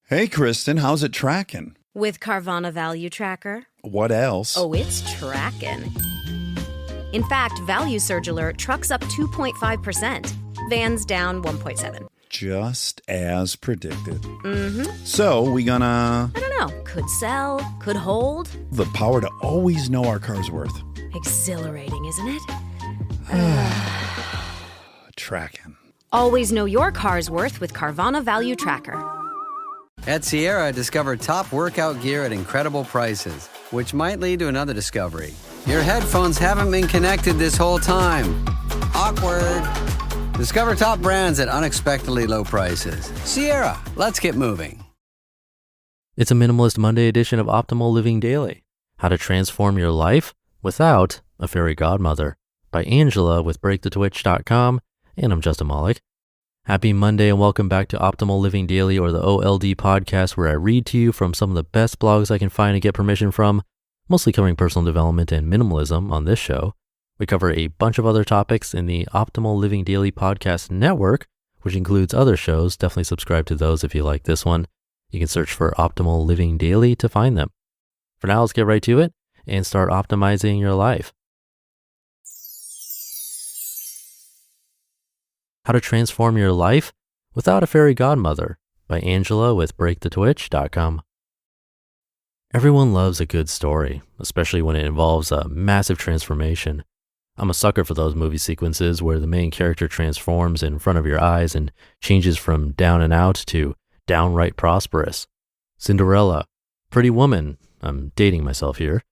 Hey, Kristen, how's it tracking? With Carvana Value Tracker. What else? Oh, it's tracking. In fact, Value Surge Alert trucks up 2.5%. Vans down 1.7. Just as predicted. Mm-hmm. So, we gonna... I don't know. Could sell, could hold. The power to always know our car's worth. Exhilarating, isn't it? Tracking. Always know your car's worth with Carvana Value Tracker. At Sierra, discover top workout gear at incredible prices, which might lead to another discovery. Your headphones haven't been connected this whole time. Awkward. Discover top brands at unexpectedly low prices. Sierra, let's get moving. It's a Minimalist Monday edition of Optimal Living Daily. How to transform your life without a fairy godmother by Angela with breakthetwitch.com. And I'm Justin Malik. Happy Monday and welcome back to Optimal Living Daily, or the OLD podcast, where I read to you from some of the best blogs I can find and get permission from, mostly covering personal development and minimalism on this show. We cover a bunch of other topics in the Optimal Living Daily podcast network, which includes other shows. Definitely subscribe to those if you like this one. You can search for Optimal Living Daily to find them. For now, let's get right to it and start optimizing your life. How to Transform Your Life Without a Fairy Godmother by Angela with breakthetwitch.com. Everyone loves a good story, especially when it involves a massive transformation. I'm a sucker for those movie sequences where the main character transforms in front of your eyes and changes from down and out to downright prosperous. Cinderella, Pretty Woman, I'm dating myself here.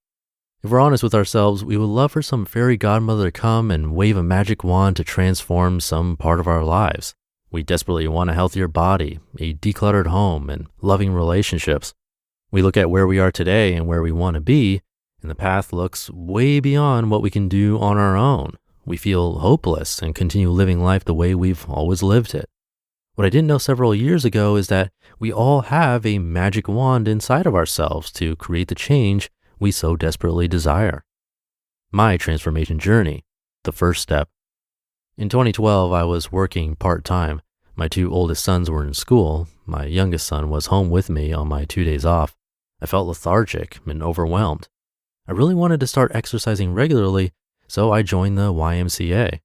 If we're honest with ourselves, we would love for some fairy godmother to come and wave a magic wand to transform some part of our lives. We desperately want a healthier body, a decluttered home, and loving relationships. We look at where we are today and where we want to be, and the path looks way beyond what we can do on our own. We feel hopeless and continue living life the way we've always lived it. What I didn't know several years ago is that we all have a magic wand inside of ourselves to create the change we so desperately desire. My transformation journey, the first step. In 2012, I was working part-time. My two oldest sons were in school. My youngest son was home with me on my 2 days off. I felt lethargic and overwhelmed. I really wanted to start exercising regularly, so I joined the YMCA.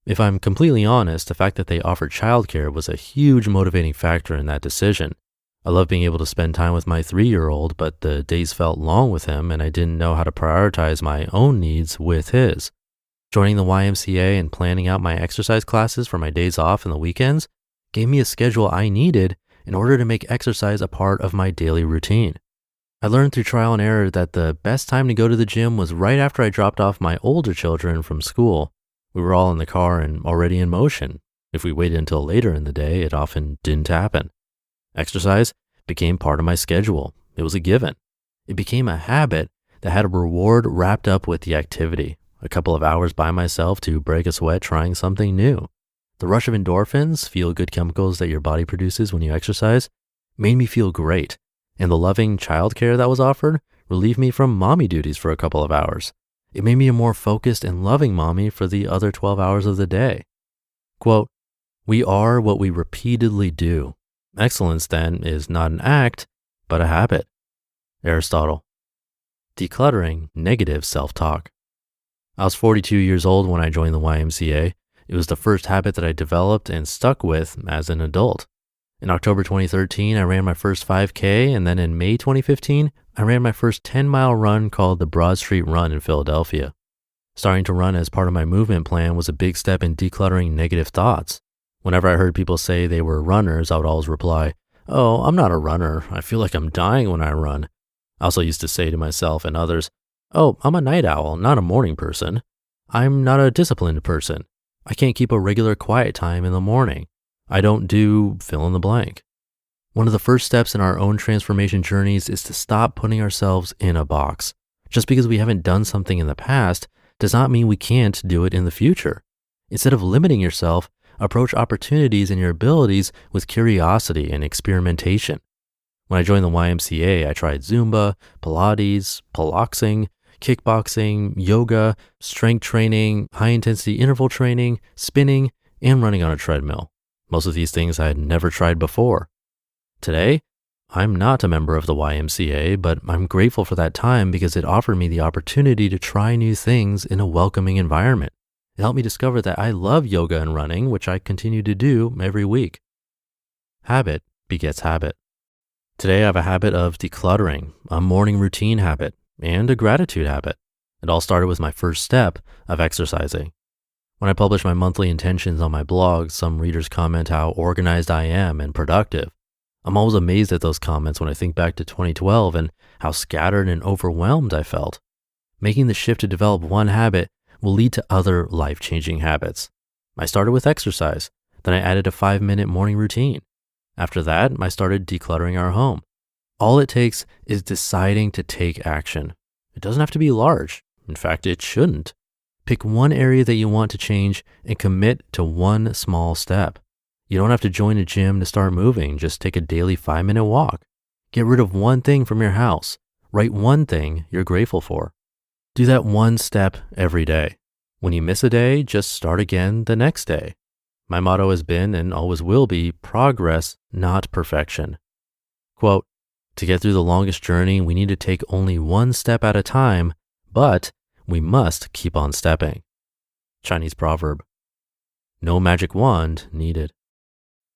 If I'm completely honest, the fact that they offered childcare was a huge motivating factor in that decision. I love being able to spend time with my 3-year-old, but the days felt long with him and I didn't know how to prioritize my own needs with his. Joining the YMCA and planning out my exercise classes for my days off and the weekends gave me a schedule I needed in order to make exercise a part of my daily routine. I learned through trial and error that the best time to go to the gym was right after I dropped off my older children from school. We were all in the car and already in motion. If we waited until later in the day, it often didn't happen. Exercise became part of my schedule. It was a given. It became a habit that had a reward wrapped up with the activity. A couple of hours by myself to break a sweat trying something new. The rush of endorphins, feel-good chemicals that your body produces when you exercise, made me feel great. And the loving childcare that was offered relieved me from mommy duties for a couple of hours. It made me a more focused and loving mommy for the other 12 hours of the day. Quote, "We are what we repeatedly do. Excellence, then, is not an act, but a habit." Aristotle. Decluttering negative self-talk. I was 42 years old when I joined the YMCA. It was the first habit that I developed and stuck with as an adult. In October 2013, I ran my first 5K, and then in May 2015, I ran my first 10-mile run called the Broad Street Run in Philadelphia. Starting to run as part of my movement plan was a big step in decluttering negative thoughts. Whenever I heard people say they were runners, I would always reply, "Oh, I'm not a runner. I feel like I'm dying when I run." I also used to say to myself and others, "Oh, I'm a night owl, not a morning person. I'm not a disciplined person. I can't keep a regular quiet time in the morning. I don't do fill in the blank." One of the first steps in our own transformation journeys is to stop putting ourselves in a box. Just because we haven't done something in the past does not mean we can't do it in the future. Instead of limiting yourself, approach opportunities and your abilities with curiosity and experimentation. When I joined the YMCA, I tried Zumba, Pilates, piloxing, kickboxing, yoga, strength training, high-intensity interval training, spinning, and running on a treadmill. Most of these things I had never tried before. Today, I'm not a member of the YMCA, but I'm grateful for that time because it offered me the opportunity to try new things in a welcoming environment. It helped me discover that I love yoga and running, which I continue to do every week. Habit begets habit. Today I have a habit of decluttering, a morning routine habit, and a gratitude habit. It all started with my first step of exercising. When I publish my monthly intentions on my blog, some readers comment how organized I am and productive. I'm always amazed at those comments when I think back to 2012 and how scattered and overwhelmed I felt. Making the shift to develop one habit will lead to other life-changing habits. I started with exercise, then I added a 5-minute morning routine. After that, I started decluttering our home. All it takes is deciding to take action. It doesn't have to be large. In fact, it shouldn't. Pick one area that you want to change and commit to one small step. You don't have to join a gym to start moving. Just take a daily 5-minute walk. Get rid of one thing from your house. Write one thing you're grateful for. Do that one step every day. When you miss a day, just start again the next day. My motto has been and always will be progress, not perfection. Quote, to get through the longest journey, we need to take only one step at a time, but we must keep on stepping. Chinese proverb. No magic wand needed.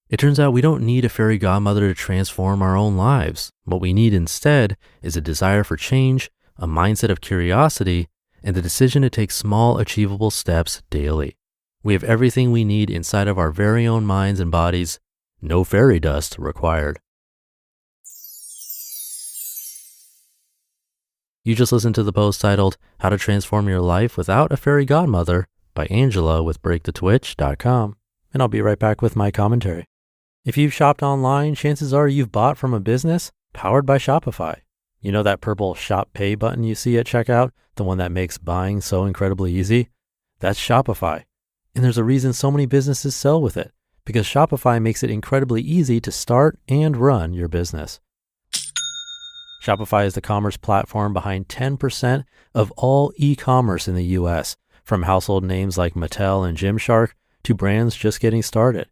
It turns out we don't need a fairy godmother to transform our own lives. What we need instead is a desire for change, a mindset of curiosity, and the decision to take small, achievable steps daily. We have everything we need inside of our very own minds and bodies. No fairy dust required. You just listened to the post titled How to Transform Your Life Without a Fairy Godmother by Angela with breakthetwitch.com. And I'll be right back with my commentary. If you've shopped online, chances are you've bought from a business powered by Shopify. You know that purple Shop Pay button you see at checkout, the one that makes buying so incredibly easy? That's Shopify. And there's a reason so many businesses sell with it, because Shopify makes it incredibly easy to start and run your business. Shopify is the commerce platform behind 10% of all e-commerce in the US, from household names like Mattel and Gymshark to brands just getting started.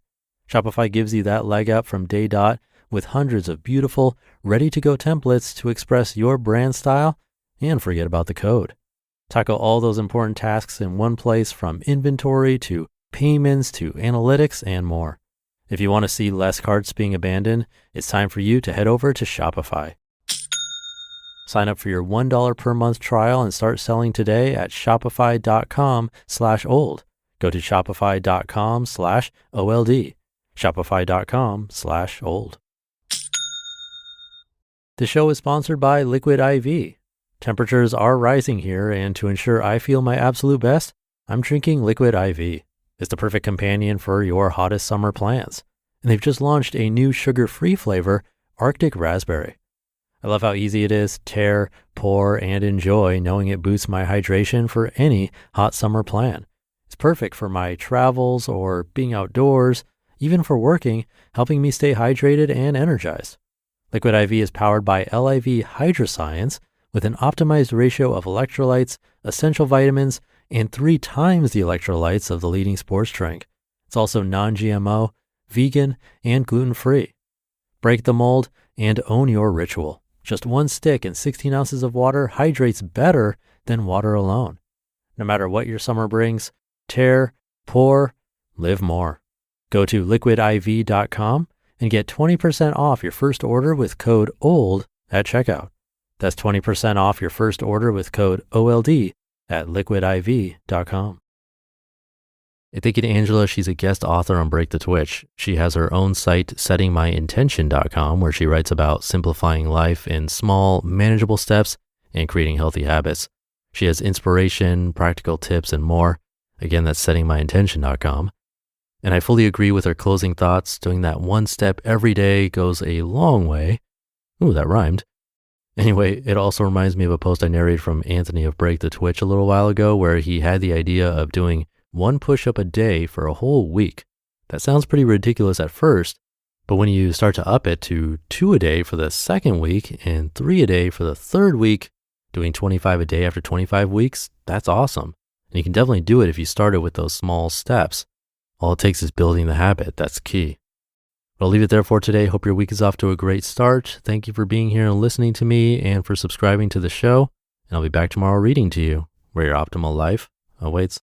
Shopify gives you that leg up from day dot with hundreds of beautiful, ready-to-go templates to express your brand style and forget about the code. Tackle all those important tasks in one place, from inventory to payments to analytics and more. If you want to see less carts being abandoned, it's time for you to head over to Shopify. Sign up for your $1 per month trial and start selling today at shopify.com/old. Go to shopify.com/OLD. Shopify.com/old. The show is sponsored by Liquid IV. Temperatures are rising here, and to ensure I feel my absolute best, I'm drinking Liquid IV. It's the perfect companion for your hottest summer plans. And they've just launched a new sugar-free flavor, Arctic Raspberry. I love how easy it is to tear, pour, and enjoy, knowing it boosts my hydration for any hot summer plan. It's perfect for my travels or being outdoors, even for working, helping me stay hydrated and energized. Liquid IV is powered by LIV Hydroscience with an optimized ratio of electrolytes, essential vitamins, and 3 times the electrolytes of the leading sports drink. It's also non-GMO, vegan, and gluten-free. Break the mold and own your ritual. Just 1 stick and 16 ounces of water hydrates better than water alone. No matter what your summer brings, tear, pour, live more. Go to liquidiv.com and get 20% off your first order with code OLD at checkout. That's 20% off your first order with code OLD at liquidiv.com. Thank you to Angela. She's a guest author on Break the Twitch. She has her own site, settingmyintention.com, where she writes about simplifying life in small, manageable steps and creating healthy habits. She has inspiration, practical tips, and more. Again, that's settingmyintention.com. And I fully agree with her closing thoughts. Doing that one step every day goes a long way. Ooh, that rhymed. Anyway, it also reminds me of a post I narrated from Anthony of Break the Twitch a little while ago, where he had the idea of doing 1 push-up a day for a whole week. That sounds pretty ridiculous at first, but when you start to up it to 2 a day for the second week and 3 a day for the third week, doing 25 a day after 25 weeks, that's awesome. And you can definitely do it if you started with those small steps. All it takes is building the habit. That's key. But I'll leave it there for today. Hope your week is off to a great start. Thank you for being here and listening to me and for subscribing to the show. And I'll be back tomorrow reading to you where your optimal life awaits.